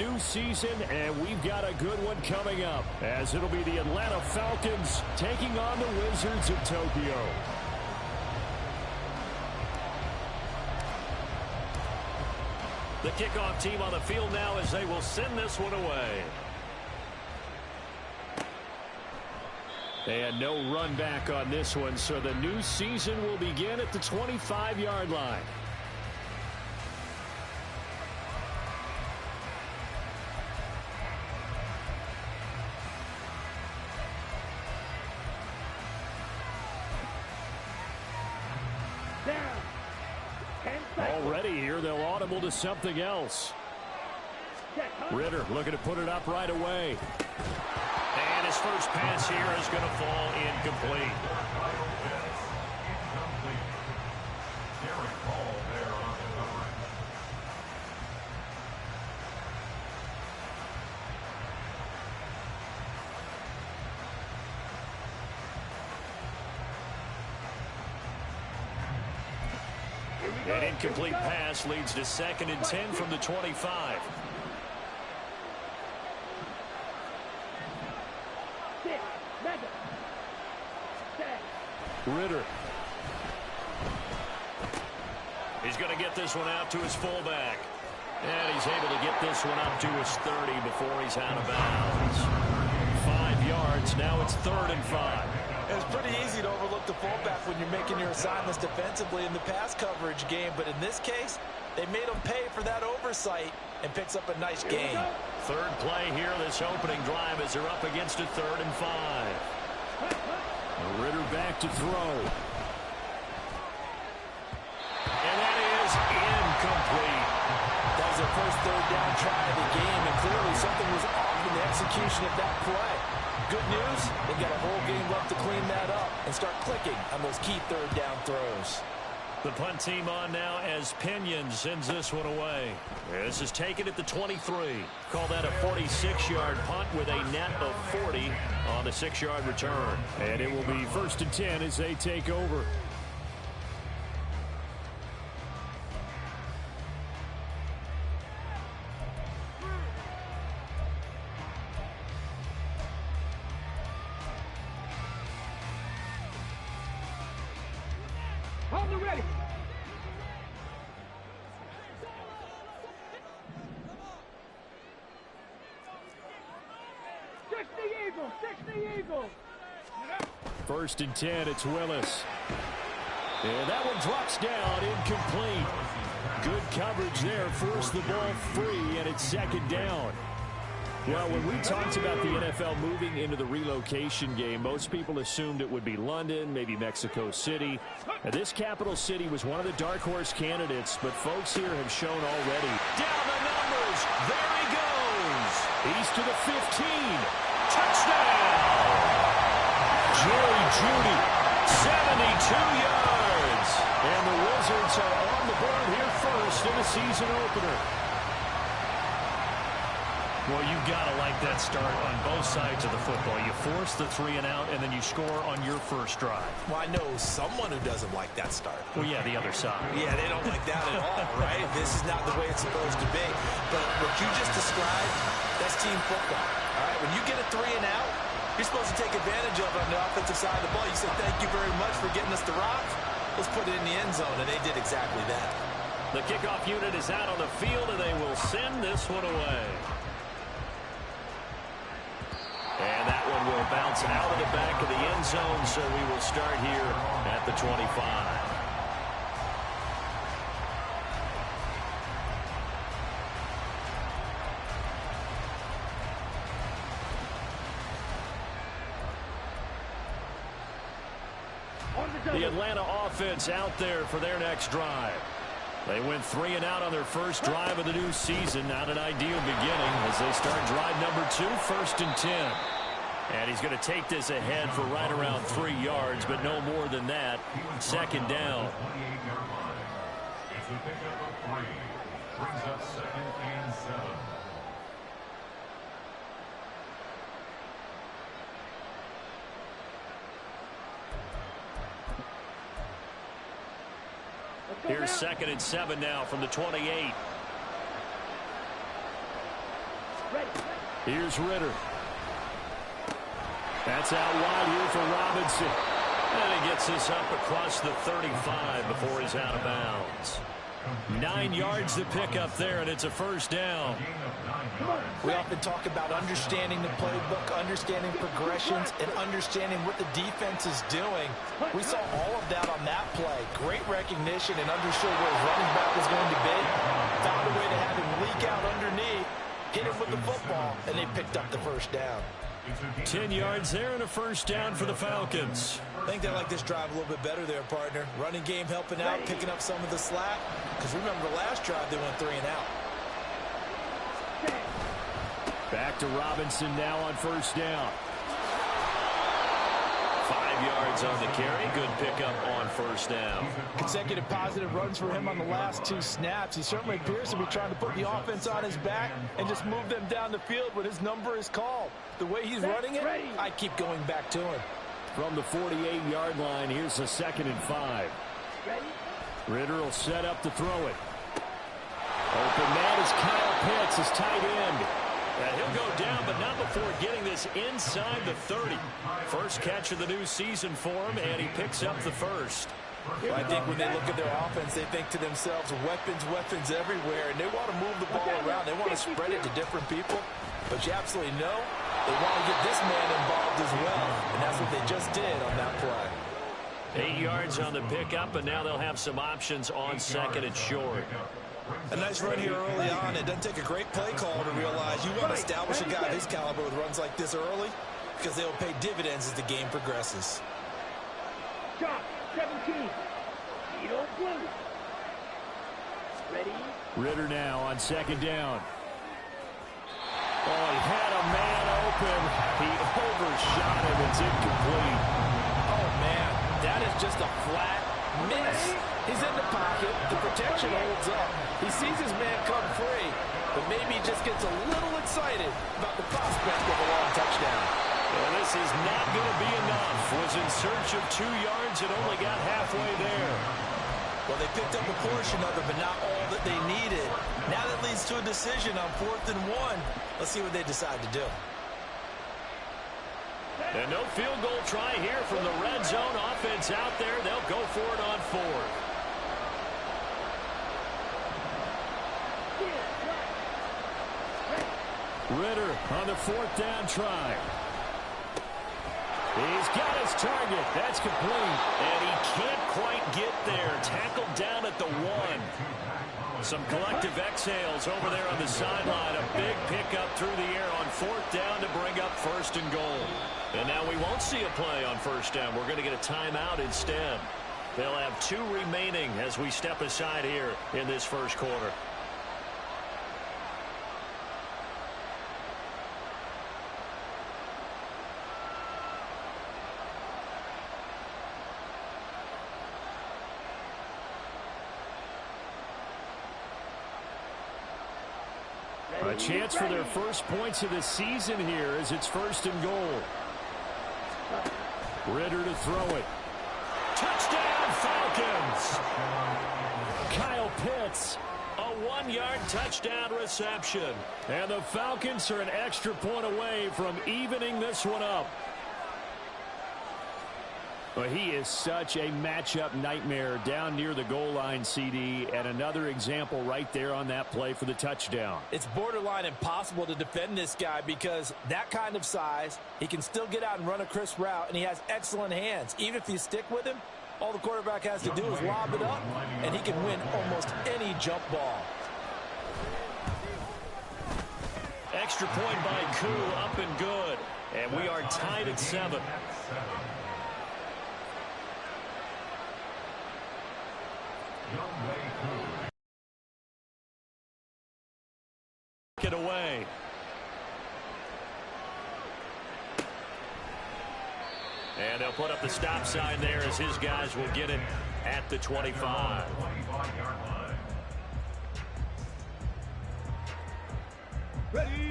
new season, and we've got a good one coming up, as it'll be the Atlanta Falcons taking on the Wizards of Tokyo. The kickoff team on the field now as they will send this one away. And no run back on this one, so the new season will begin at the 25-yard line. Already here, they'll audible to something else. Ritter looking to put it up right away. And his first pass here is going to fall incomplete. An incomplete pass leads to 2nd and 10 from the 25. Ritter. He's going to get this one out to his fullback. And he's able to get this one up to his 30 before he's out of bounds. 5 yards. Now it's 3rd and 5. It's pretty easy to overlook the fullback when you're making your assignments defensively in the pass coverage game. But in this case, they made him pay for that oversight and picks up a nice gain. 3rd play here, this opening drive, as they're up against a 3rd and 5. Ritter back to throw. And that is incomplete. That was their first 3rd down try of the game, and clearly something was off in the execution of that play. Good news, they've got a whole game left to clean that up and start clicking on those key 3rd down throws. The punt team on now as Pinion sends this one away. This is taken at the 23. Call that a 46-yard punt with a net of 40 on the 6-yard return. And it will be 1st and 10 as they take over. Ready. Six the Eagle. 1st and 10, it's Willis. And that one drops down, incomplete. Good coverage there, forced the ball free, and it's 2nd down. Well, when we talked about the NFL moving into the relocation game, most people assumed it would be London, maybe Mexico City. Now, this capital city was one of the dark horse candidates, but folks here have shown already. Down the numbers. There he goes. He's to the 15. Touchdown. Jerry Jeudy, 72 yards. And the Wizards are on the board here first in the season opener. Well, you've got to like that start on both sides of the football. You force the 3 and out, and then you score on your first drive. Well, I know someone who doesn't like that start. Well, yeah, the other side. Yeah, they don't like that at all, right? This is not the way it's supposed to be. But what you just described, that's team football. All right, when you get a 3 and out, you're supposed to take advantage of it on the offensive side of the ball. You say, thank you very much for getting us the rock. Let's put it in the end zone, and they did exactly that. The kickoff unit is out on the field, and they will send this one away. And that one will bounce out of the back of the end zone, so we will start here at the 25. The Atlanta offense out there for their next drive. They went 3 and out on their first drive of the new season. Not an ideal beginning as they start drive number 2, 1st and 10. And he's going to take this ahead for right around 3 yards, but no more than that. 2nd down. Here's 2nd and 7 now from the 28. Here's Ritter. That's out wide here for Robinson. And he gets this up across the 35 before he's out of bounds. 9 yards to pick up there, and it's a first down. We often talk about understanding the playbook, understanding progressions, and understanding what the defense is doing. We saw all of that on that play. Great recognition and understood where his running back was going to be. Found a way to have him leak out underneath, hit him with the football, and they picked up the first down. 10 yards there and a first down for the Falcons. I think they like this drive a little bit better there, partner. Running game helping out, picking up some of the slack. Because remember, the last drive they went 3 and out. Back to Robinson now on first down. 5 yards on the carry. Good pickup on first down. Consecutive positive runs for him on the last 2 snaps. He certainly appears to be trying to put the offense on his back and just move them down the field when his number is called. The way he's running it, I keep going back to him. From the 48-yard line, here's a 2nd and 5. Ritter will set up to throw it. Open man is Kyle Pitts, his tight end. And he'll go down, but not before getting this inside the 30. First catch of the new season for him, and he picks up the first. Well, I think when they look at their offense, they think to themselves, weapons everywhere, and they want to move the ball around. They want to spread it to different people, but you absolutely know they want to get this man involved as well, and that's what they just did on that play. 8 yards on the pickup, and now they'll have some options on 2nd and short. A nice run here early on. It doesn't take a great play call to realize you want to establish a guy of his caliber with runs like this early because they will pay dividends as the game progresses. Drop 17. Edo blue. Ready? Ritter now on 2nd down. Oh, he had a man open. He overshot him. It's incomplete. Oh, man. That is just a flat miss. He's in the pocket. The protection holds up. He sees his man come free, but maybe he just gets a little excited about the prospect of a long touchdown. Well, this is not going to be enough. Was in search of 2 yards and only got halfway there. Well, they picked up a portion of it, but not all that they needed. Now that leads to a decision on 4th and 1. Let's see what they decide to do. And no field goal try here from the red zone. Offense out there. They'll go for it on 4th. Ritter on the 4th down try. He's got his target. That's complete. And he can't quite get there. Tackled down at the 1. Some collective exhales over there on the sideline. A big pickup through the air on 4th down to bring up 1st and goal. And now we won't see a play on 1st down. We're going to get a timeout instead. They'll have 2 remaining as we step aside here in this first quarter. A chance for their first points of the season here as it's 1st and goal. Ritter to throw it. Touchdown, Falcons! Kyle Pitts. A 1-yard touchdown reception. And the Falcons are an extra point away from evening this one up. Well, he is such a matchup nightmare down near the goal line, CD, and another example right there on that play for the touchdown. It's borderline impossible to defend this guy because that kind of size, he can still get out and run a crisp route, and he has excellent hands. Even if you stick with him, all the quarterback has to do is lob it up, and he can win almost any jump ball. Extra point by Koo, up and good. And we are tied at 7. Get away. And they'll put up the stop sign there as his guys will get it at the 25.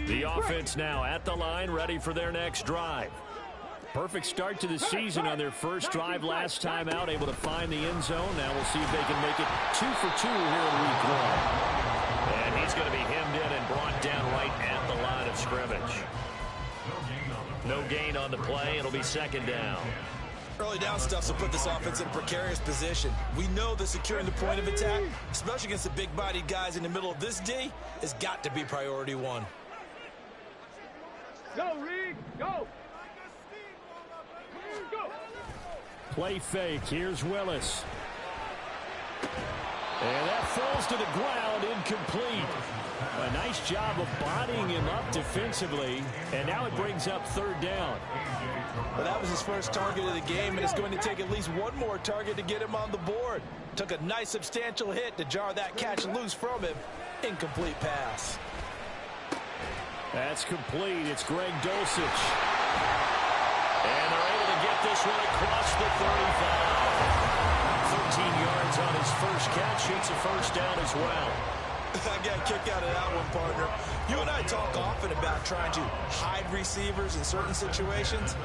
The offense now at the line, ready for their next drive. Perfect start to the season on their first drive last time out, able to find the end zone. Now we'll see if they can make it 2 for 2 here in week 1. And he's going to be hemmed in and brought down right at the line of scrimmage. No gain on the play. It'll be second down. Early down stuff will put this offense in a precarious position. We know that securing the point of attack, especially against the big-bodied guys in the middle of this D, has got to be priority one. Go, Reed, go. Go. Play fake. Here's Willis. And that falls to the ground, incomplete. A nice job of bodying him up defensively, and now it brings up third down. Well, that was his first target of the game, and it's going to take at least one more target to get him on the board. Took a nice substantial hit to jar that catch loose from him. Incomplete pass. That's complete. It's Greg Dulcich. And they're able to get this one across the 35. 13 yards on his first catch. Shoots a first down as well. I got a kick out of that one, partner. You and I talk often about trying to hide receivers in certain situations,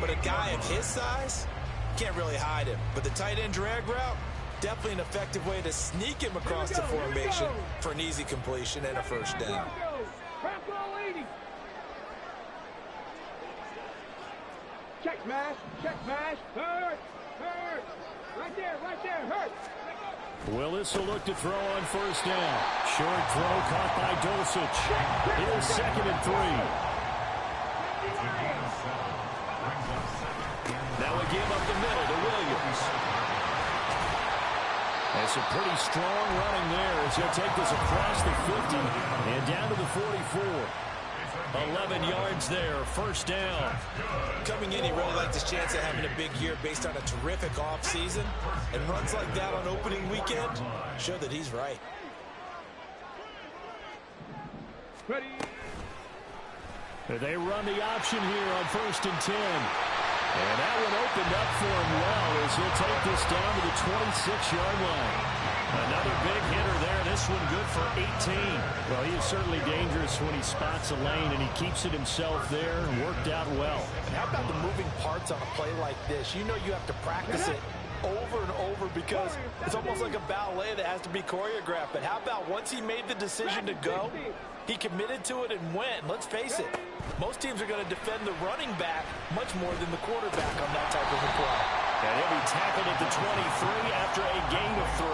but a guy of his size can't really hide him. But the tight end drag route, definitely an effective way to sneak him across the formation for an easy completion and a first down. Check smash, hurt, right there, hurt. Willis will look to throw on first down. Short throw caught by Dulcich. Here's second and 3. Now a give up the middle to Williams. That's a pretty strong running there as he'll take this across the 50 and down to the 44. 11 yards there, first down. Coming in, he really liked his chance of having a big year based on a terrific offseason. And runs like that on opening weekend show that he's right. Ready. They run the option here on first and 10. And that one opened up for him well as he'll take this down to the 26-yard line. Another big hitter there. This one good for 18. Well, he is certainly dangerous when he spots a lane, and he keeps it himself there. Worked out well. And how about the moving parts on a play like this? You know you have to practice it over and over because it's almost like a ballet that has to be choreographed. But how about once he made the decision to go, he committed to it and went. Let's face it, most teams are going to defend the running back much more than the quarterback on that type of a play. And he'll be tackled at the 23 after a gain of 3.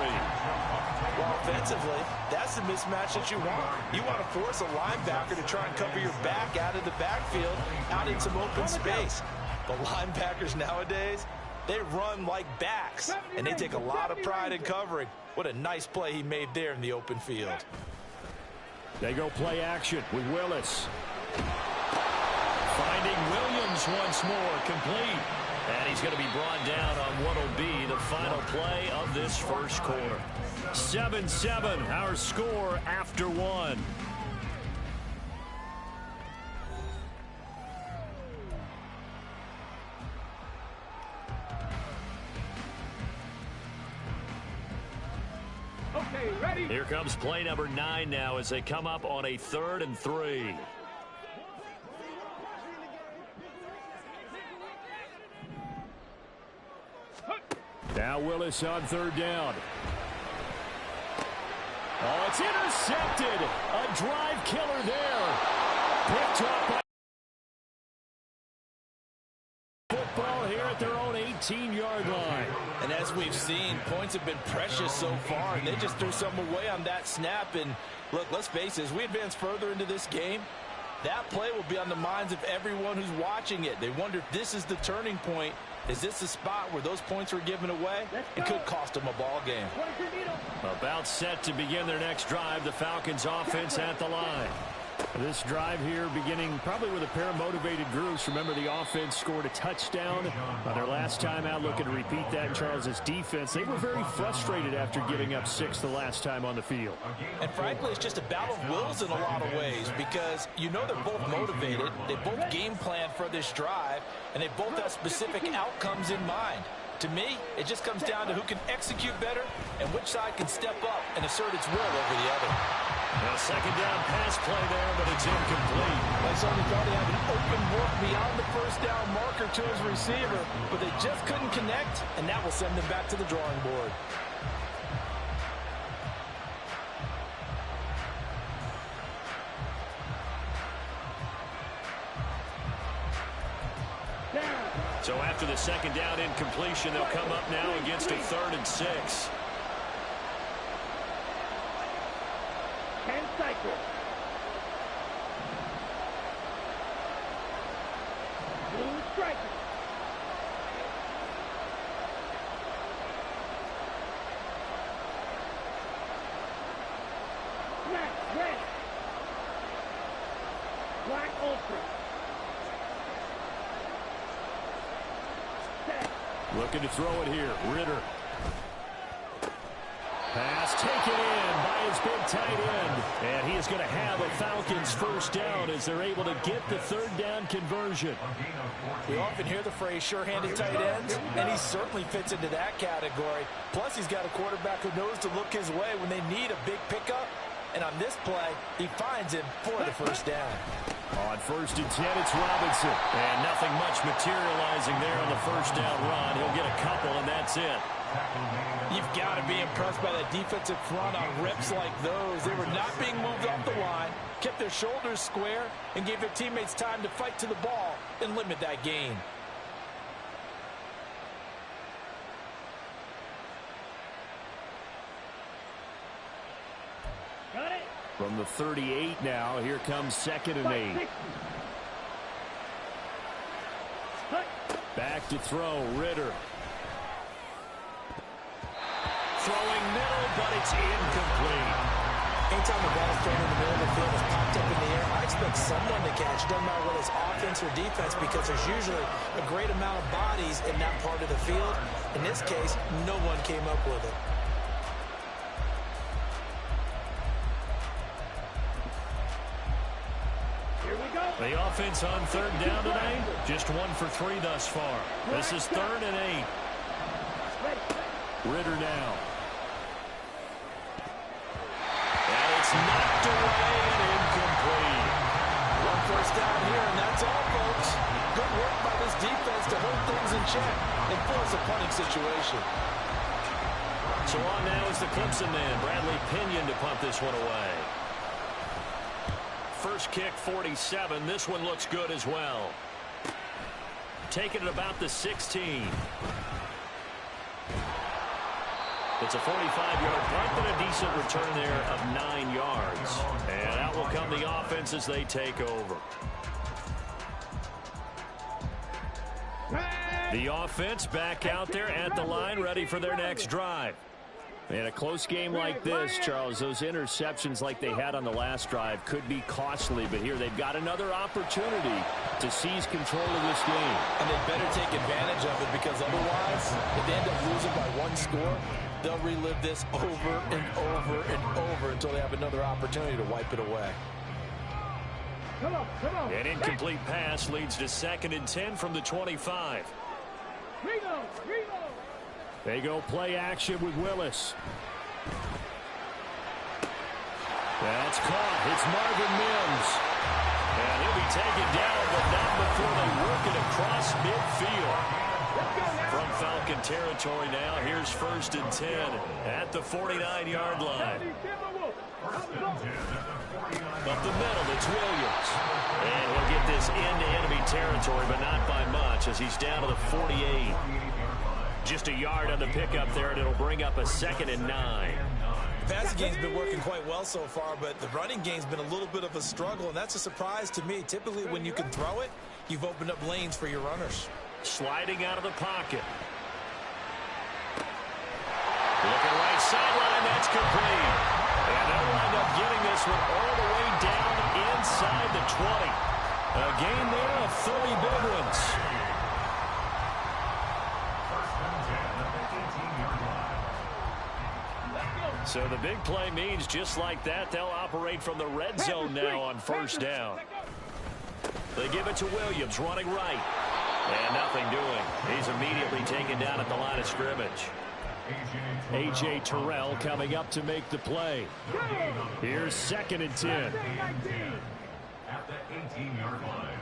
Well, offensively, that's the mismatch that you want. You want to force a linebacker to try and cover your back out of the backfield, out in some open space. But linebackers nowadays, they run like backs, and they take a lot of pride in covering. What a nice play he made there in the open field. They go play action with Willis. Finding Williams once more, complete. And he's going to be brought down on what will be the final play of this first quarter. 7-7, our score after 1. Okay, ready. Here comes play number 9 now as they come up on a 3rd and 3. Now Willis on third down. Oh, it's intercepted. A drive killer there. Picked up by football here at their own 18-yard line. And as we've seen, points have been precious so far, and they just threw some away on that snap. And look, let's face it, as we advance further into this game, that play will be on the minds of everyone who's watching it. They wonder if this is the turning point. Is this the spot where those points were given away? It could cost them a ball game. About set to begin their next drive, the Falcons offense at the line. This drive here beginning probably with a pair of motivated groups. Remember, the offense scored a touchdown on their last time out. Looking to repeat that in Charles's defense. They were very frustrated after giving up 6 the last time on the field. And frankly, it's just a battle of wills in a lot of ways because you know they're both motivated. They both game plan for this drive, and they both have specific outcomes in mind. To me, it just comes down to who can execute better and which side can step up and assert its will over the other. A second down pass play there, but it's incomplete. They certainly thought he had an open look beyond the first down marker to his receiver, but they just couldn't connect, and that will send them back to the drawing board. So after the second down incompletion, they'll come up now against a 3rd and 6. 10 cycles. Blue striker. Black, red. Black ultra. Set. Looking to throw it here. Ritter. Pass taken in by his big tight end. And he is going to have a Falcons first down as they're able to get the 3rd down conversion. We often hear the phrase sure-handed tight ends, and he certainly fits into that category. Plus, he's got a quarterback who knows to look his way when they need a big pickup. And on this play, he finds him for the first down. On 1st and 10, it's Robinson. And nothing much materializing there on the first down run. He'll get a couple, and that's it. You've got to be impressed by that defensive front on rips like those. They were not being moved off the line, kept their shoulders square, and gave their teammates time to fight to the ball and limit that gain. Got it. From the 38 now, here comes 2nd and 8. Back to throw, Ritter. Throwing middle, but it's incomplete. Anytime the ball is thrown in the middle of the field is popped up in the air, I expect someone to catch. It doesn't matter whether it's offense or defense, because there's usually a great amount of bodies in that part of the field. In this case, no one came up with it. Here we go. The offense on 3rd down tonight, just 1 for 3 thus far. This is 3rd and 8. Ready. Ritter now. And it's knocked away and incomplete. One first down here, and that's all, folks. Good work by this defense to hold things in check and force a punting situation. So on now is the Clemson man, Bradley Pinion, to punt this one away. First kick, 47. This one looks good as well. Taking it about the 16. It's a 45-yard punt, but a decent return there of 9 yards. And out will come the offense as they take over. The offense back out there at the line, ready for their next drive. In a close game like this, Charles, those interceptions like they had on the last drive could be costly, but here they've got another opportunity to seize control of this game. And they better take advantage of it, because otherwise, if they end up losing by 1 score, they'll relive this over and over and over until they have another opportunity to wipe it away. Come on, come on. An incomplete pass leads to 2nd and 10 from the 25. Reload, reload. They go play action with Willis. That's caught. It's Marvin Mims. And he'll be taken down, but not before they work it across midfield. From Falcon territory now, here's 1st and 10 at the 49-yard line. Up the middle, it's Williams. And he'll get this into enemy territory, but not by much, as he's down to the 48. Just a yard on the pickup there, and it'll bring up a 2nd and 9. The passing game's been working quite well so far, but the running game's been a little bit of a struggle, and that's a surprise to me. Typically, when you can throw it, you've opened up lanes for your runners. Sliding out of the pocket. Looking right sideline, that's complete. And they'll wind up getting this one all the way down inside the 20. A gain there of 30 big ones. So the big play means just like that, they'll operate from the red zone now on 1st down. They give it to Williams, running right. And nothing doing. He's immediately taken down at the line of scrimmage. A.J. Terrell coming up to make the play. Here's 2nd and 10. At the 18-yard line.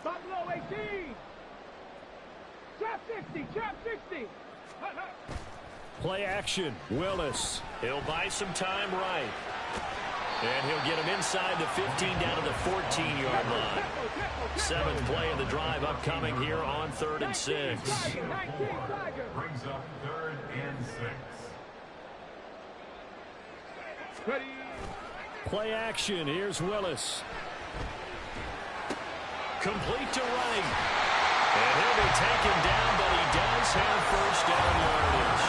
Buffalo 18. Trap 60, trap 60. Play action, Willis. He'll buy some time right. And he'll get him inside the 15 down to the 14-yard line. 7th play of the drive upcoming here on 3rd and 6. Brings up 3rd and 6. Ready. Play action. Here's Willis. Complete to Wright. And he'll be taken down, but he does have first down yardage.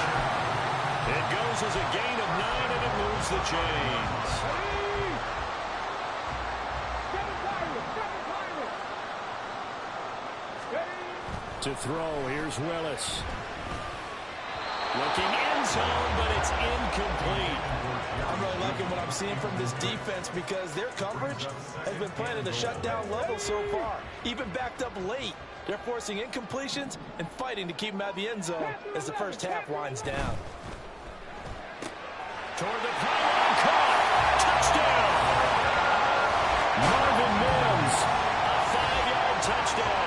It goes as a gain of 9, and it moves the chains. To throw, here's Willis. Looking end zone, but it's incomplete. I'm really liking what I'm seeing from this defense because their coverage has been playing at a shutdown level so far. Even backed up late, they're forcing incompletions and fighting to keep them out of the end zone as the first half winds down. Toward the pylon, caught. Touchdown. Marvin Mims, a 5-yard touchdown.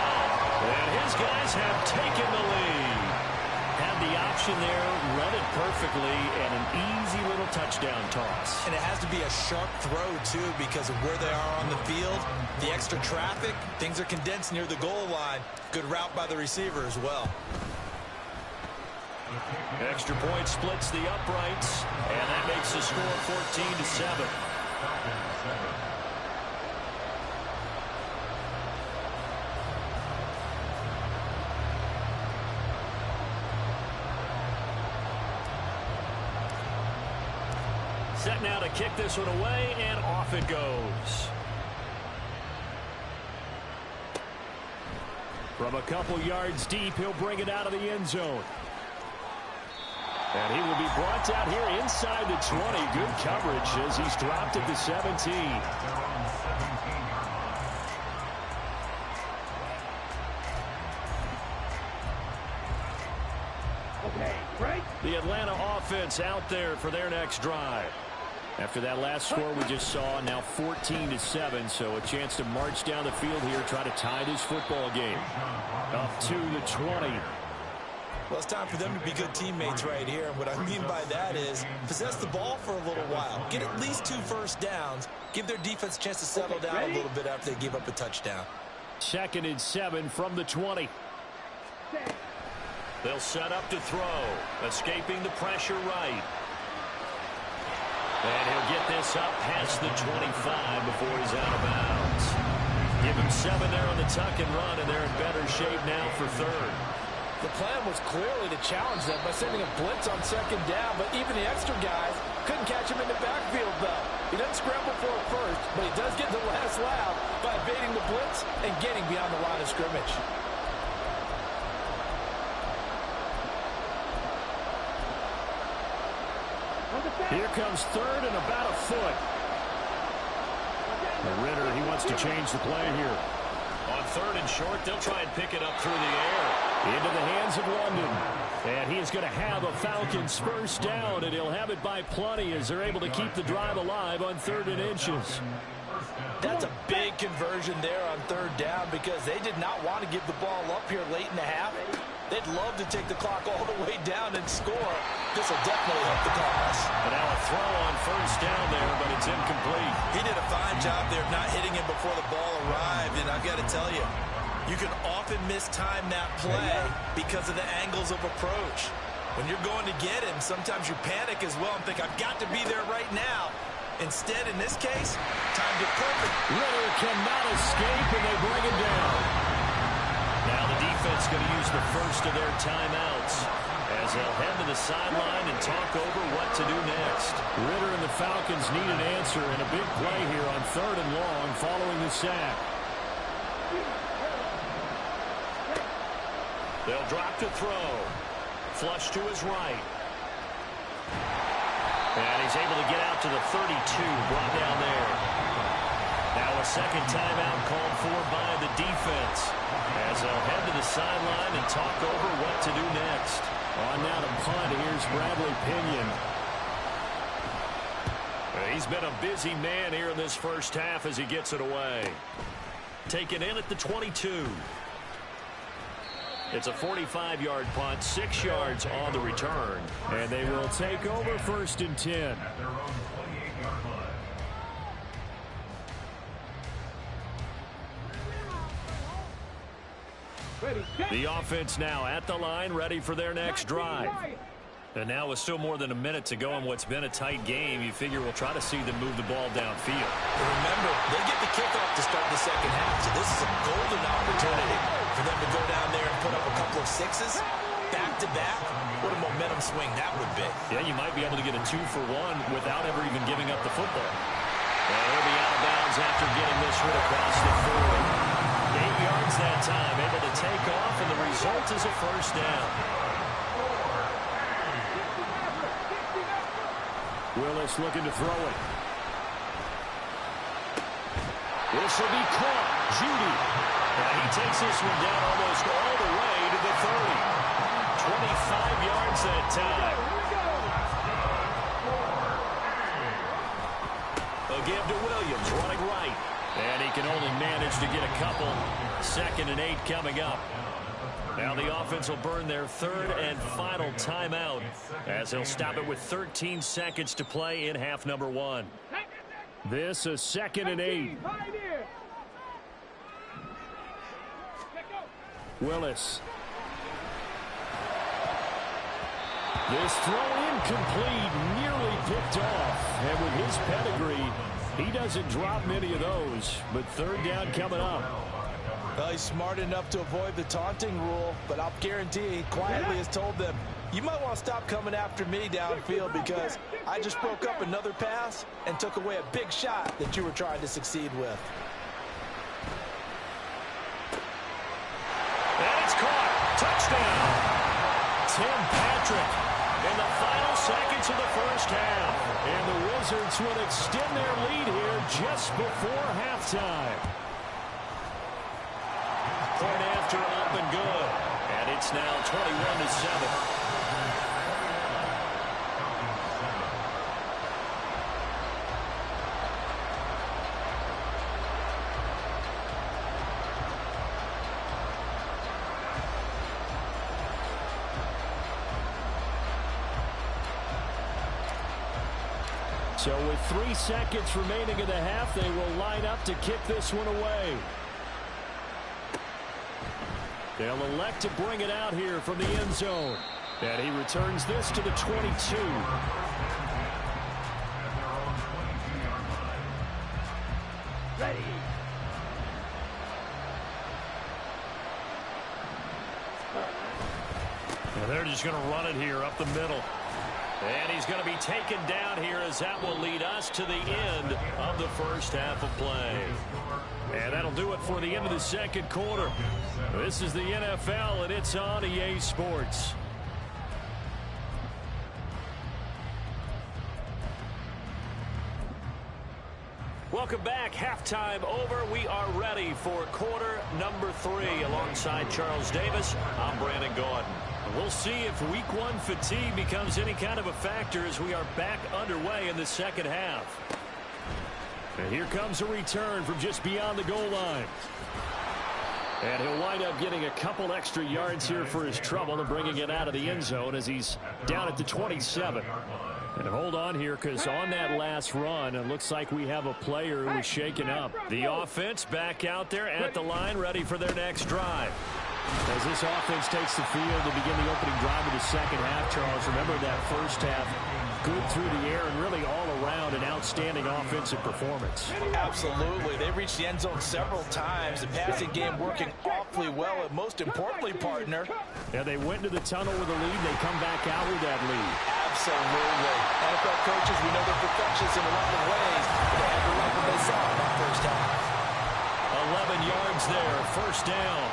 And his guys have taken the lead. Had the option there, read it perfectly, and an easy little touchdown toss. And it has to be a sharp throw, too, because of where they are on the field. The extra traffic, things are condensed near the goal line. Good route by the receiver as well. Extra point splits the uprights, and that makes the score 14-7. Set now to kick this one away, and off it goes. From a couple yards deep, he'll bring it out of the end zone. And he will be brought down here inside the 20. Good coverage as he's dropped at the 17. Okay, break. The Atlanta offense out there for their next drive. After that last score we just saw, now 14-7, so a chance to march down the field here, try to tie this football game. Up to the 20. Well, it's time for them to be good teammates right here. And what I mean by that is possess the ball for a little while. Get at least 2 first downs. Give their defense a chance to settle down a little bit after they give up a touchdown. 2nd and 7 from the 20. They'll set up to throw. Escaping the pressure right. And he'll get this up past the 25 before he's out of bounds. Give him 7 there on the tuck and run, and they're in better shape now for 3rd. The plan was clearly to challenge them by sending a blitz on 2nd down, but even the extra guys couldn't catch him in the backfield, though. He doesn't scramble for it first, but he does get the last laugh by evading the blitz and getting beyond the line of scrimmage. Here comes 3rd and about a foot. Ritter, he wants to change the play here. On 3rd and short, they'll try and pick it up through the air. Into the hands of London. And he is going to have a Falcons first down, and he'll have it by plenty as they're able to keep the drive alive on 3rd and inches. That's a big conversion there on 3rd down because they did not want to give the ball up here late in the half. They'd love to take the clock all the way down and score. This will definitely help the cause. And now a throw on first down there, but it's incomplete. He did a fine job there of not hitting him before the ball arrived, and I've got to tell you, you can often mistime that play because of the angles of approach. When you're going to get him, sometimes you panic as well and think, I've got to be there right now. Instead, in this case, timed it perfect. Ritter cannot escape, and they bring him down. Now the defense going to use the first of their timeouts as they'll head to the sideline and talk over what to do next. Ritter and the Falcons need an answer and a big play here on 3rd and long following the sack. They'll drop to throw. Flush to his right. And he's able to get out to the 32, brought down there. Now a 2nd timeout called for by the defense as they'll head to the sideline and talk over what to do next. On now to punt, here's Bradley Pinion. He's been a busy man here in this first half as he gets it away. Taken in at the 22. It's a 45-yard punt, 6 yards on the return. And they will take over 1st and 10. The offense now at the line, ready for their next drive. And now with still more than a minute to go in what's been a tight game, you figure we'll try to see them move the ball downfield. And remember, they get the kickoff to start the second half, so this is a golden opportunity for them to go down there and put up a couple of sixes back-to-back. What a momentum swing that would be. Yeah, you might be able to get a 2-for-1 without ever even giving up the football. And he'll be out of bounds after getting this one across the 40. 8 yards that time, able to take off, and the result is a first down. Willis looking to throw it. This will be caught. Judy. And he takes this one down almost all the way to the 30. 25 yards that time. A give to Williams, running right. And he can only manage to get a couple. 2nd and 8 coming up. Now the offense will burn their 3rd and final timeout as they'll stop it with 13 seconds to play in half number 1. This is 2nd and 8. Willis. This throw incomplete, nearly picked off. And with his pedigree, he doesn't drop many of those. But 3rd down coming up. Well, he's smart enough to avoid the taunting rule, but I'll guarantee he quietly has told them, you might want to stop coming after me downfield because I just broke up another pass and took away a big shot that you were trying to succeed with. And it's caught. Touchdown. Tim Patrick in the final seconds of the first half. And the Wizards will extend their lead here just before halftime. Point after up and good. And it's now 21-7. So with 3 seconds remaining in the half, they will line up to kick this one away. They'll elect to bring it out here from the end zone. And he returns this to the 22. Ready. And they're just going to run it here up the middle. And he's going to be taken down here as that will lead us to the end of the first half of play. And that'll do it for the end of the second quarter. This is the NFL, and it's on EA Sports. Welcome back. Halftime over. We are ready for quarter number 3. Alongside Charles Davis, I'm Brandon Gaudin. We'll see if week 1 fatigue becomes any kind of a factor as we are back underway in the second half. And here comes a return from just beyond the goal line. And he'll wind up getting a couple extra yards here for his trouble and bringing it out of the end zone as he's down at the 27. And hold on here because on that last run, it looks like we have a player who is shaken up. The offense back out there at the line, ready for their next drive. As this offense takes the field to begin the opening drive of the second half, Charles, remember that first half, good through the air and really all around an outstanding offensive performance. Absolutely. They reached the end zone several times. The passing game working awfully well, and most importantly, partner. Yeah, they went to the tunnel with a lead. They come back out with that lead. Absolutely. NFL coaches, we know they're perfectionists in a lot of ways. They had to like what they saw in that first half. 11 yards there, first down.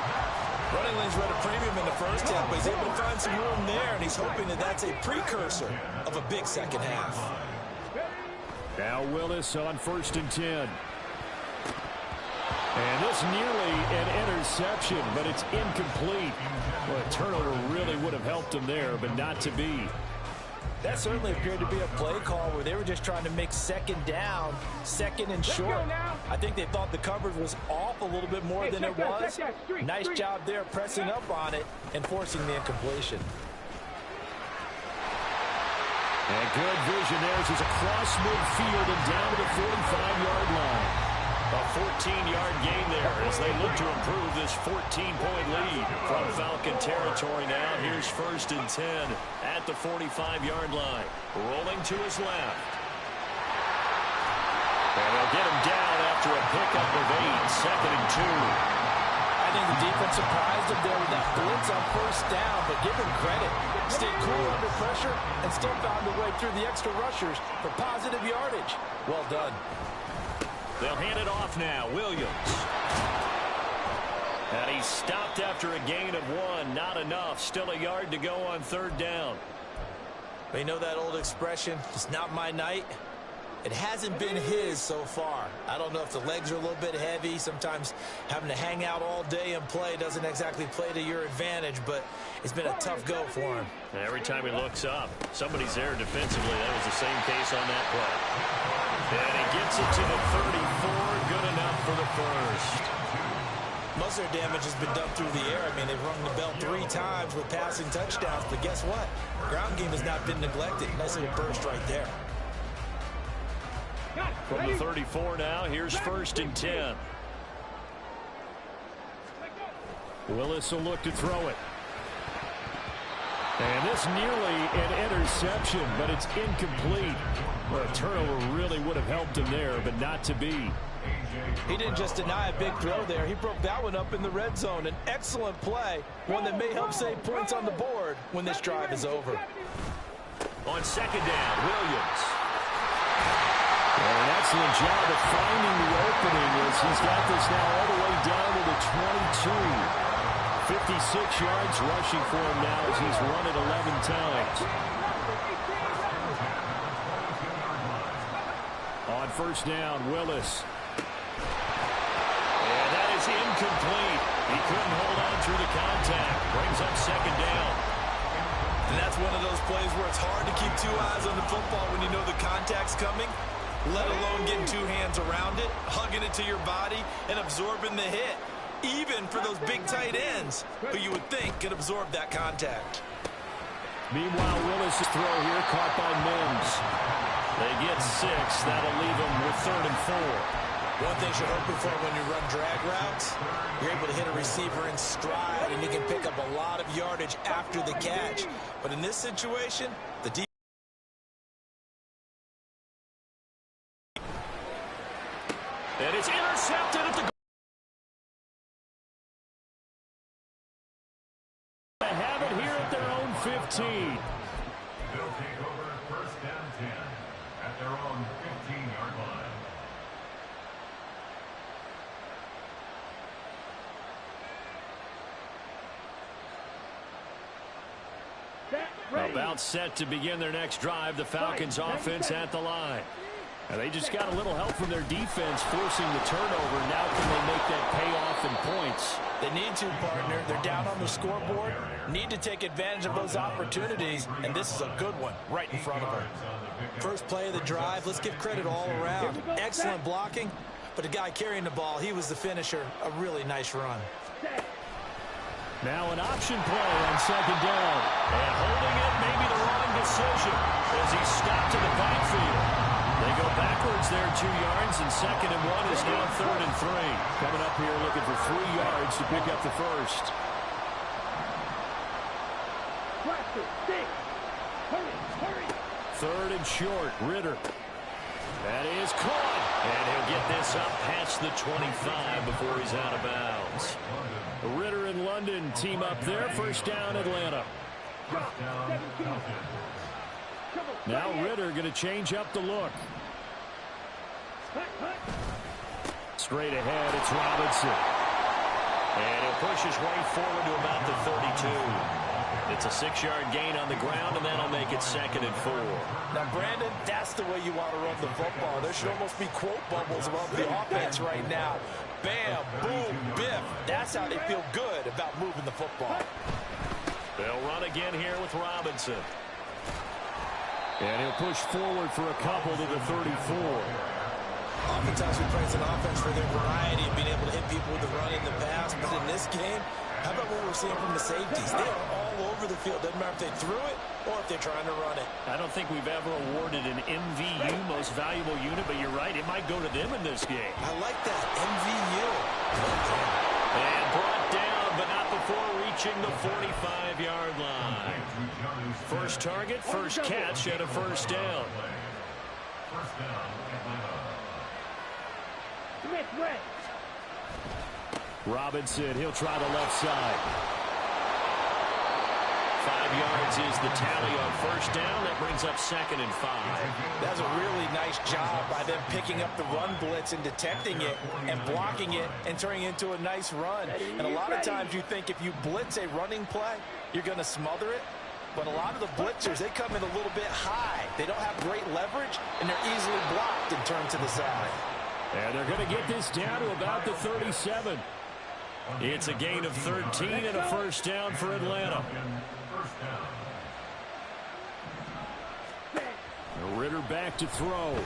Running lanes were at a premium in the first half, but he's able to find some room there, and he's hoping that that's a precursor of a big second half. Now Willis on 1st and 10. And this nearly an interception, but it's incomplete. Well, a turnover really would have helped him there, but not to be. That certainly appeared to be a play call where they were just trying to make second down, second and short. I think they thought the coverage was off a little bit more than it was. Nice job there pressing up on it and forcing the incompletion. And good vision there as he's across midfield and down to the 45-yard line. A 14-yard gain there as they look to improve this 14-point lead. From Falcon territory now, here's 1st and 10 at the 45-yard line. Rolling to his left. And they'll get him down after a pickup of 8, 2nd and 2. I think the defense surprised him there with that blitz on 1st down, but give him credit. Stayed cool under pressure and still found a way through the extra rushers for positive yardage. Well done. They'll hand it off now. Williams. And he's stopped after a gain of 1. Not enough. Still a yard to go on 3rd down. You know that old expression, it's not my night? It hasn't been his so far. I don't know if the legs are a little bit heavy. Sometimes having to hang out all day and play doesn't exactly play to your advantage, but it's been a tough go for him. And every time he looks up, somebody's there defensively. That was the same case on that play. And he gets it to the 34. Good enough for the 1st. Most of their damage has been done through the air. I mean, they've rung the bell 3 times with passing touchdowns, but guess what? Ground game has not been neglected. Nice little burst right there. From the 34 now, here's 1st and 10. Willis will look to throw it. And this nearly an interception, but it's incomplete. Well, a turnover really would have helped him there, but not to be. He didn't just deny a big throw there. He broke that one up in the red zone. An excellent play, one that may help save points on the board when this drive is over. On 2nd down, Williams. An excellent job of finding the opening as he's got this now all the way down to the 22. 56 yards rushing for him now as he's run it 11 times. On 1st down, Willis. And that is incomplete. He couldn't hold on through the contact. Brings up 2nd down. And that's one of those plays where it's hard to keep 2 eyes on the football when you know the contact's coming, let alone getting 2 hands around it, hugging it to your body, and absorbing the hit. Even for those big tight ends who you would think could absorb that contact. Meanwhile, Willis' throw here caught by Mims. They get 6. That'll leave them with 3rd and 4. One thing you're hoping for when you run drag routes, you're able to hit a receiver in stride, and you can pick up a lot of yardage after the catch. But in this situation, the defense. And it's intercepted at the goal. They have it here at their own 15. They'll take over 1st and 10 at their own 15-yard line. About set to begin their next drive. The Falcons offense at the line. And they just got a little help from their defense forcing the turnover. Now can they make that pay off in points? They need to, partner. They're down on the scoreboard. Need to take advantage of those opportunities, and this is a good one right in front of them. First play of the drive. Let's give credit all around. Excellent blocking, but the guy carrying the ball, he was the finisher. A really nice run. Now an option play on 2nd down. And holding it may be the wrong decision as he stopped in the backfield. They go backwards there 2 yards, and 2nd and 1 is now 3rd and 3. Coming up here looking for 3 yards to pick up the 1st. Third and short, Ritter. That is caught. And he'll get this up past the 25 before he's out of bounds. Ritter and London team up there. 1st down, Atlanta. Now Ritter going to change up the look. Straight ahead, it's Robinson. And he'll push his way forward to about the 32. It's a 6-yard gain on the ground, and that'll make it 2nd and 4. Now, Brandon, that's the way you want to run the football. There should almost be quote bubbles about the offense right now. Bam, boom, biff. That's how they feel good about moving the football. They'll run again here with Robinson. And he'll push forward for a couple to the 34. Oftentimes we praise an offense for their variety of being able to hit people with the run in the pass. But in this game, how about what we're seeing from the safeties? They are all over the field. Doesn't matter if they threw it or if they're trying to run it. I don't think we've ever awarded an MVU, most valuable unit, but you're right. It might go to them in this game. I like that. MVU. approaching the 45-yard line. First target, first catch, and a first down. First down, Atlanta. Robinson, he'll try the left side. 5 yards is the tally on first down. That brings up 2nd and 5. That's a really nice job by them picking up the run blitz and detecting it and blocking it and turning it into a nice run. And a lot of times you think if you blitz a running play, you're going to smother it. But a lot of the blitzers, they come in a little bit high. They don't have great leverage, and they're easily blocked and turned to the side. And they're going to get this down to about the 37. It's a gain of 13 and a first down for Atlanta. Ritter back to throw. And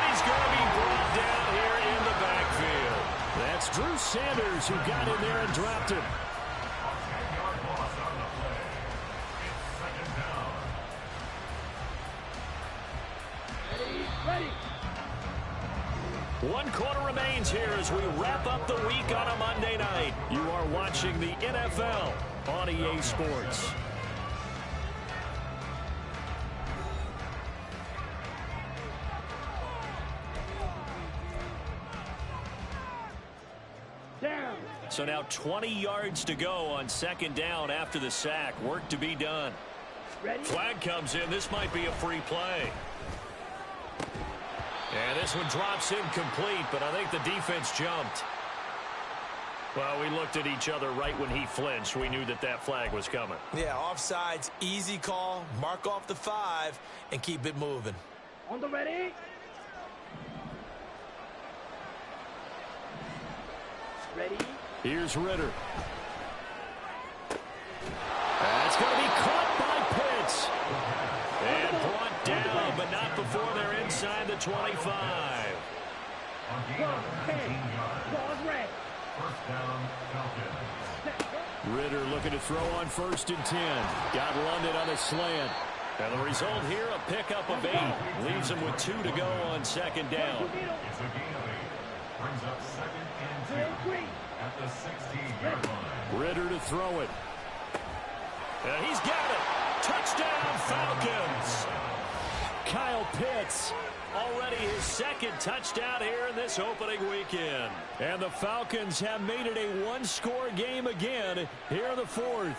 he's going to be brought down here in the backfield. That's Drew Sanders who got in there and dropped him. One quarter remains here as we wrap up the week on a Monday night. You are watching the NFL on EA Sports. So now 20 yards to go on 2nd down after the sack. Work to be done. Flag comes in. This might be a free play. And this one drops incomplete, but I think the defense jumped. Well, we looked at each other right when he flinched. We knew that that flag was coming. Yeah, offsides, easy call. Mark off the 5 and keep it moving. On the ready. Ready. Here's Ritter. That's going to be caught by Pitts. And brought down, but not before they're inside the 25. Ritter looking to throw on 1st and 10. Got London on a slant. And the result here, a pickup of 8. Leaves him with 2 to go on 2nd down. It's a gain of 8. Brings up 2nd and 2 at the 16-yard line. Ritter to throw it. And he's got it. Touchdown, Falcons. Kyle Pitts. Already his 2nd touchdown here in this opening weekend. And the Falcons have made it a one-score game again here in the 4th.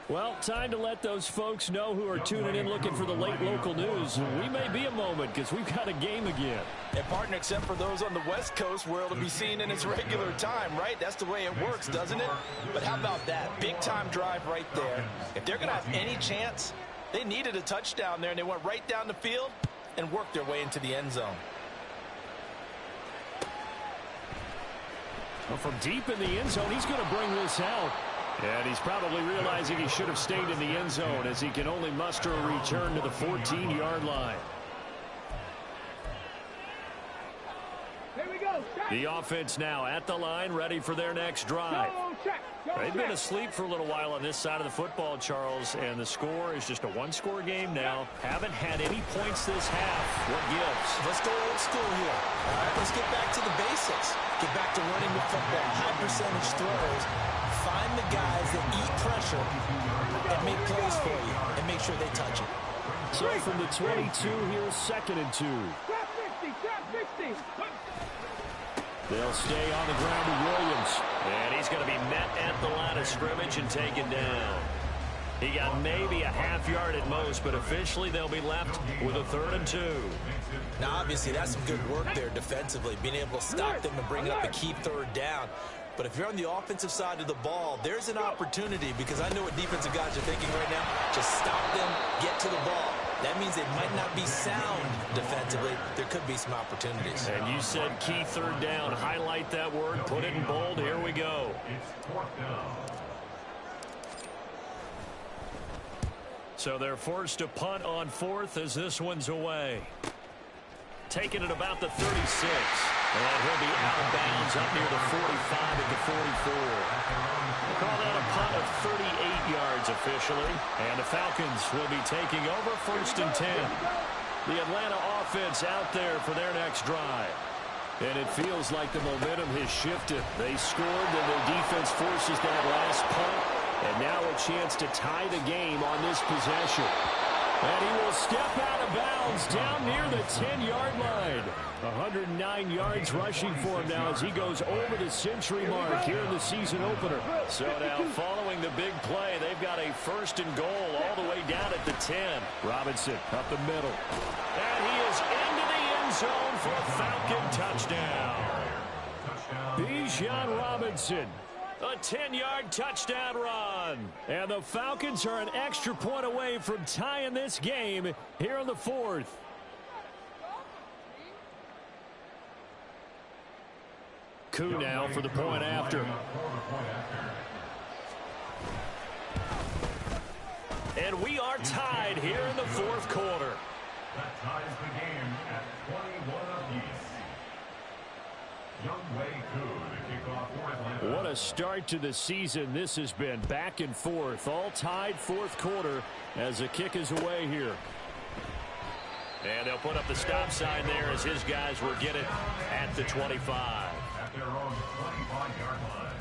Well, time to let those folks know who are tuning in looking for the late local news. We may be a moment because we've got a game again. And partner, except for those on the West Coast where it'll be seen in its regular time, right? That's the way it works, doesn't it? But how about that? Big-time drive right there. If they're going to have any chance, they needed a touchdown there, and they went right down the field and worked their way into the end zone. Well, from deep in the end zone, he's going to bring this out. And he's probably realizing he should have stayed in the end zone as he can only muster a return to the 14-yard line. Here we go. The offense now at the line, ready for their next drive. They've been asleep for a little while on this side of the football, Charles, and the score is just a one-score game now. Haven't had any points this half. What gives? Let's go old school here. All right, let's get back to the basics. Get back to running the football, high percentage throws. Find the guys that eat pressure and make plays for you and make sure they touch it. So from the 22, here's 2nd and 2. Trap 50, trap 50. They'll stay on the ground with Williams. And he's going to be met at the line of scrimmage and taken down. He got maybe a half yard at most, but officially they'll be left with a 3rd and 2. Now, obviously, that's some good work there defensively, being able to stop them and bring up a key 3rd down. But if you're on the offensive side of the ball, there's an opportunity, because I know what defensive guys are thinking right now. Just stop them, get to the ball. That means they might not be sound defensively. There could be some opportunities. And you said key 3rd down. Highlight that word. Put it in bold. Here we go. It's 4th down. So they're forced to punt on 4th as this one's away. Taking it about the 36. And he'll be out of bounds up near the 45 at the 44. We'll call that a punt of 38 yards officially. And the Falcons will be taking over 1st and 10. The Atlanta offense out there for their next drive. And it feels like the momentum has shifted. They scored, then their defense forces that last punt. And now a chance to tie the game on this possession. And he will step out of bounds down near the 10-yard line. 109 yards rushing for him now as he goes over the century mark here in the season opener. So now following the big play, they've got a first and goal all the way down at the 10. Robinson up the middle. And he is into the end zone for a Falcon touchdown. Bijan Robinson. A 10-yard touchdown run. And the Falcons are an extra point away from tying this game here in the fourth. Coup now for the point after. And we are tied here in the fourth quarter. That ties the game at 21 apiece. Young Wei Koo to kick off for Atlanta. What a start to the season this has been. Back and forth, all tied fourth quarter as the kick is away here. And they'll put up the stop sign there as his guys will get it at the 25. At their own 25-yard line.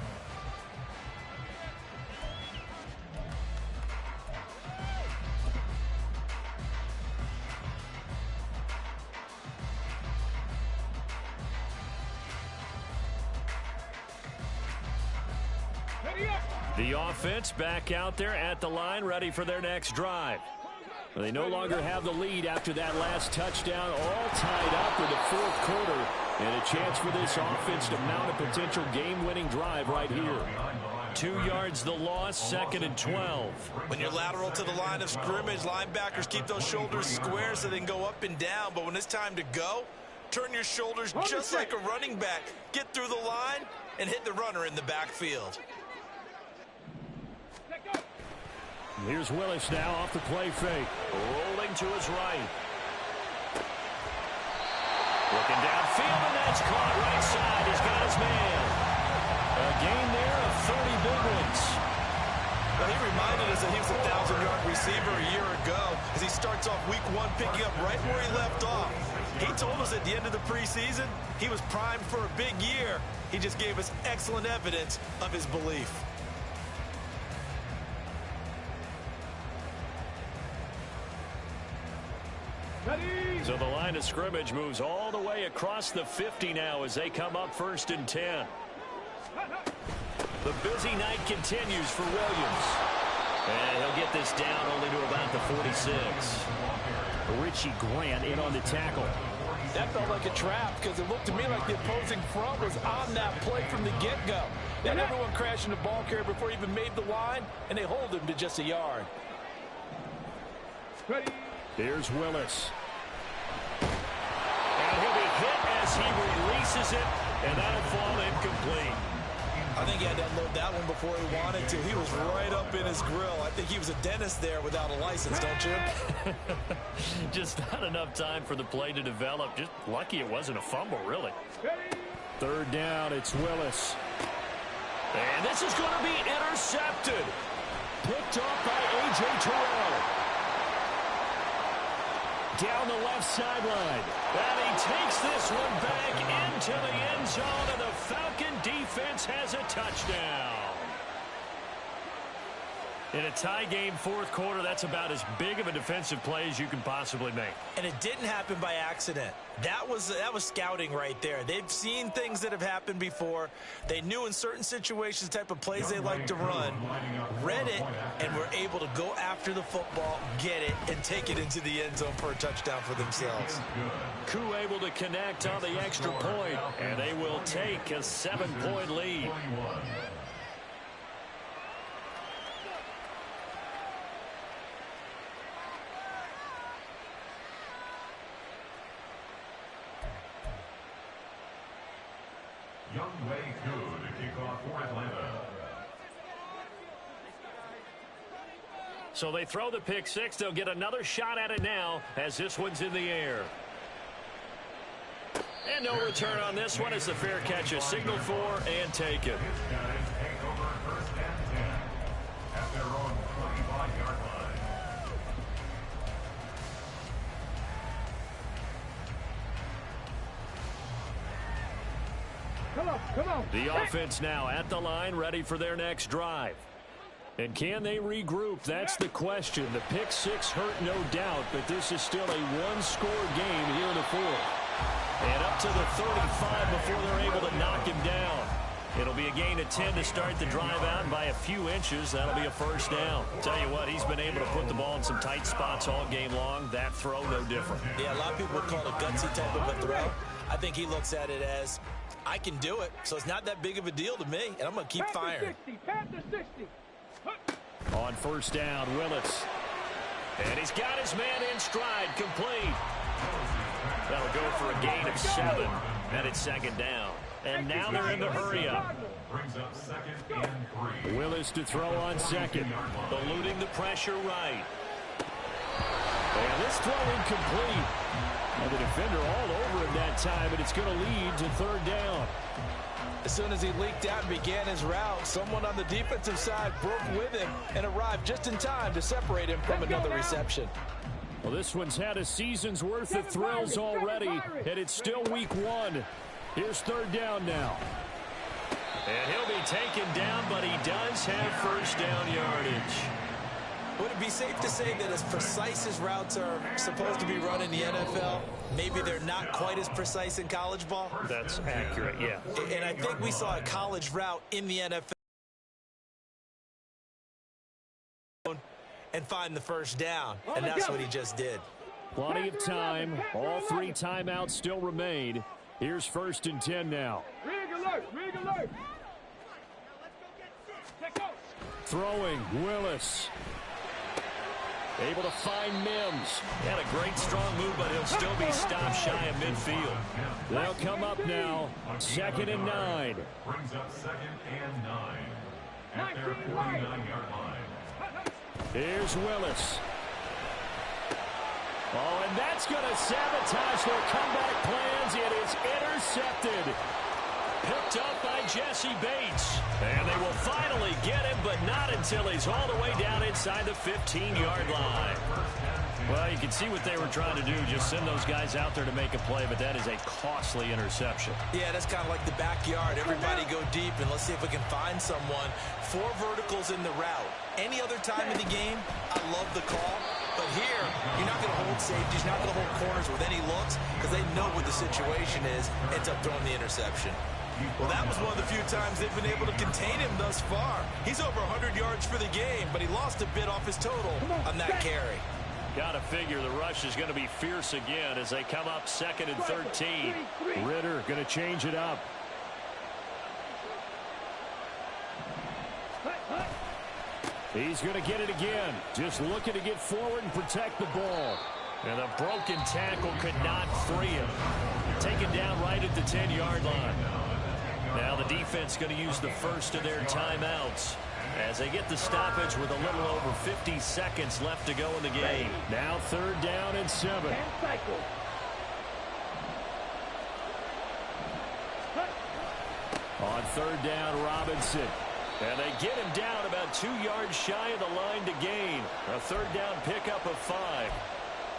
The offense back out there at the line, ready for their next drive. They no longer have the lead after that last touchdown, all tied up in the fourth quarter, and a chance for this offense to mount a potential game-winning drive right here. 2 yards the loss, second and 12. When you're lateral to the line of scrimmage, linebackers keep those shoulders square so they can go up and down, but when it's time to go, turn your shoulders just like a running back. Get through the line and hit the runner in the backfield. Here's Willis now off the play fake. Rolling to his right. Looking downfield, and that's caught right side. He's got his man. A gain there of 30 big ones. Well, he reminded us that he was a 1,000-yard receiver a year ago as he starts off week one picking up right where he left off. He told us at the end of the preseason he was primed for a big year. He just gave us excellent evidence of his belief. So the line of scrimmage moves all the way across the 50 now as they come up first and 10. The busy night continues for Williams. And he'll get this down only to about the 46. Richie Grant in on the tackle. That felt like a trap because it looked to me like the opposing front was on that play from the get-go. And everyone crashing the ball carrier before he even made the line, and they hold him to just a yard. Here's Willis. And he'll be hit as he releases it, and that'll fall incomplete. I think he had to unload that one before he wanted to. He was right up in his grill. I think he was a dentist there without a license, don't you? Just not enough time for the play to develop. Just lucky it wasn't a fumble, really. Third down, it's Willis. And this is going to be intercepted. Picked off by A.J. Terrell. Down the left sideline. And he takes this one back into the end zone, and the Falcon defense has a touchdown. In a tie game fourth quarter, that's about as big of a defensive play as you can possibly make. And it didn't happen by accident. That was scouting right there. They've seen things that have happened before. They knew in certain situations the type of plays they like to run, read it, and were able to go after the football, get it, and take it into the end zone for a touchdown for themselves. Koo able to connect on the extra point, and they will take a 7-point lead. Young Wei Koo to kick off for Atlanta. So they throw the pick six. They'll get another shot at it now as this one's in the air. And no return on this one as the fair catch is signaled for and taken. Guys take over first and 10 at their own 25-yard line. Come on. The offense now at the line, ready for their next drive. And can they regroup? That's the question. The pick six hurt, no doubt, but this is still a one-score game here in the fourth. And up to the 35 before they're able to knock him down. It'll be a gain of 10 to start the drive out, and by a few inches, that'll be a first down. Tell you what, he's been able to put the ball in some tight spots all game long. That throw, no different. Yeah, a lot of people would call it a gutsy type of a throw. I think he looks at it as, I can do it, so it's not that big of a deal to me, and I'm going to keep firing. Panther 60. On first down, Willis. And he's got his man in stride, complete. That'll go for a gain of 7. And it's second down. And now they're in the hurry up. Brings up second and 3. Willis to throw on second. Eluding the pressure right. And this throw incomplete. And the defender all over him that time, and it's going to lead to third down. As soon as he leaked out and began his route, someone on the defensive side broke with him and arrived just in time to separate him from another reception. Well, this one's had a season's worth of thrills already, and it's still week 1. Here's third down now. And he'll be taken down, but he does have first down yardage. Would it be safe to say that as precise as routes are supposed to be run in the NFL, maybe they're not quite as precise in college ball? That's accurate, yeah. And I think we saw a college route in the NFL and find the first down, and that's what he just did. Plenty of time. All 3 timeouts still remain. Here's first and 10 now. Rig alert. Throwing, Willis. Able to find Mims. Had a great strong move, but he'll still be stopped shy of midfield. They'll come up now. Second and 9. Brings up second and 9. At their 49-yard line. Here's Willis. Oh, and that's going to sabotage their comeback plans. It is intercepted. Picked up by Jesse Bates. And they will finally get him, but not until he's all the way down inside the 15-yard line. Well, you can see what they were trying to do, just send those guys out there to make a play, but that is a costly interception. Yeah, that's kind of like the backyard. Everybody go deep, and let's see if we can find someone. 4 verticals in the route. Any other time in the game, I love the call. But here, you're not going to hold safeties, you're not going to hold corners with any looks because they know what the situation is, ends up throwing the interception. Well, that was one of the few times they've been able to contain him thus far. He's over 100 yards for the game, but he lost a bit off his total on that carry. Got to figure the rush is going to be fierce again as they come up second and 13. Ritter going to change it up. He's going to get it again. Just looking to get forward and protect the ball. And a broken tackle could not free him. Taken down right at the 10-yard line. Now the defense going to use the first of their timeouts as they get the stoppage with a little over 50 seconds left to go in the game. Now third down and 7. On third down, Robinson. And they get him down about 2 yards shy of the line to gain. A third down pickup of 5.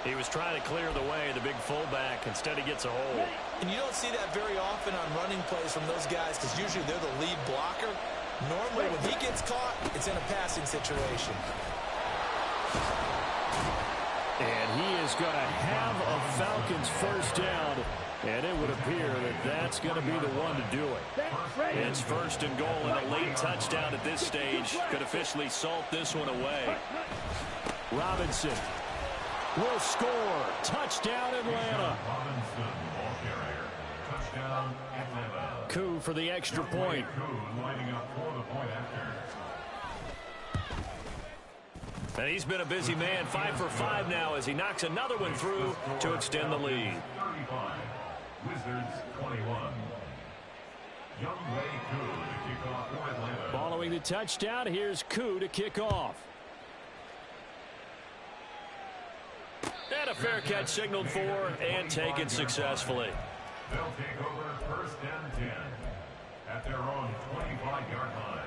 He was trying to clear the way, the big fullback. Instead, he gets a hold. And you don't see that very often on running plays from those guys because usually they're the lead blocker. Normally, when he gets caught, it's in a passing situation. And he is going to have a Falcons first down. And it would appear that that's going to be the one to do it. It's first and goal, and a late touchdown at this stage could officially salt this one away. Robinson will score. Touchdown, Atlanta. Coup for the extra point. And he's been a busy man, 5 for 5 now as he knocks another one through to extend the lead. Wizards 21. to kick off for Atlanta. Following the touchdown, here's Koo to kick off. And a fair catch signaled for and taken successfully. They'll take over first and 10 at their own 25-yard line.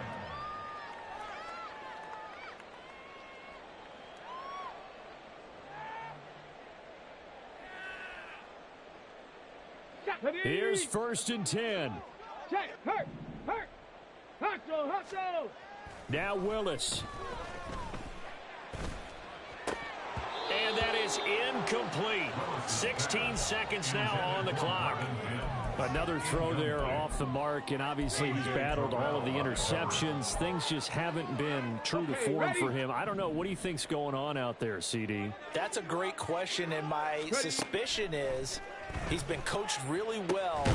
Here's first and 10. Check. Hurt. Hustle. Now Willis. And that is incomplete. 16 seconds now on the clock. Another throw there off the mark, and obviously he's battled all of the interceptions. Things just haven't been true to form for him. I don't know. What do you think's going on out there, CD? That's a great question, and my suspicion is he's been coached really well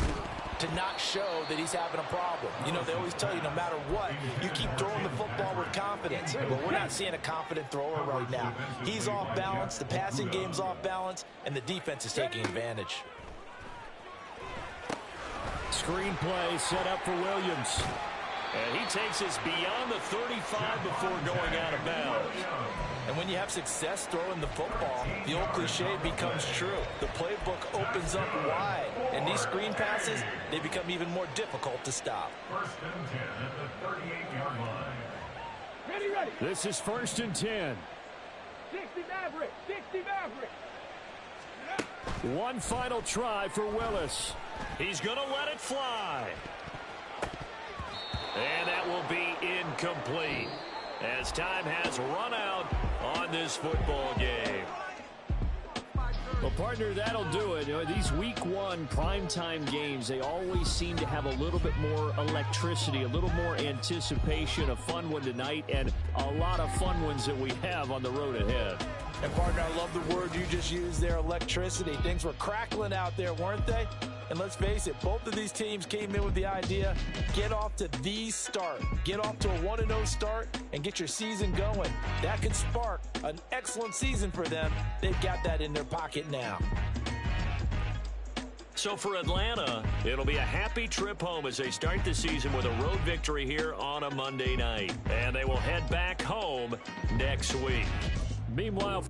to not show that he's having a problem. You know, they always tell you no matter what, you keep throwing the football with confidence. But we're not seeing a confident thrower right now. He's off balance, the passing game's off balance, and the defense is taking advantage. Screen play set up for Williams. And he takes us beyond the 35 before going out of bounds. And when you have success throwing the football, the old cliche becomes true. The playbook opens up wide, and these screen passes, they become even more difficult to stop. First and 10 at the 38-yard line. Ready. This is 1st and 10. 60 Maverick. One final try for Willis. He's going to let it fly. And that will be incomplete as time has run out on this football game. Well, partner, that'll do it. You know, these Week 1 primetime games, they always seem to have a little bit more electricity, a little more anticipation. A fun one tonight, and a lot of fun ones that we have on the road ahead. And, partner, I love the word you just used there, electricity. Things were crackling out there, weren't they? And let's face it, both of these teams came in with the idea, get off to the start. Get off to a 1-0 start and get your season going. That could spark an excellent season for them. They've got that in their pocket now. So for Atlanta, it'll be a happy trip home as they start the season with a road victory here on a Monday night. And they will head back home next week. Meanwhile...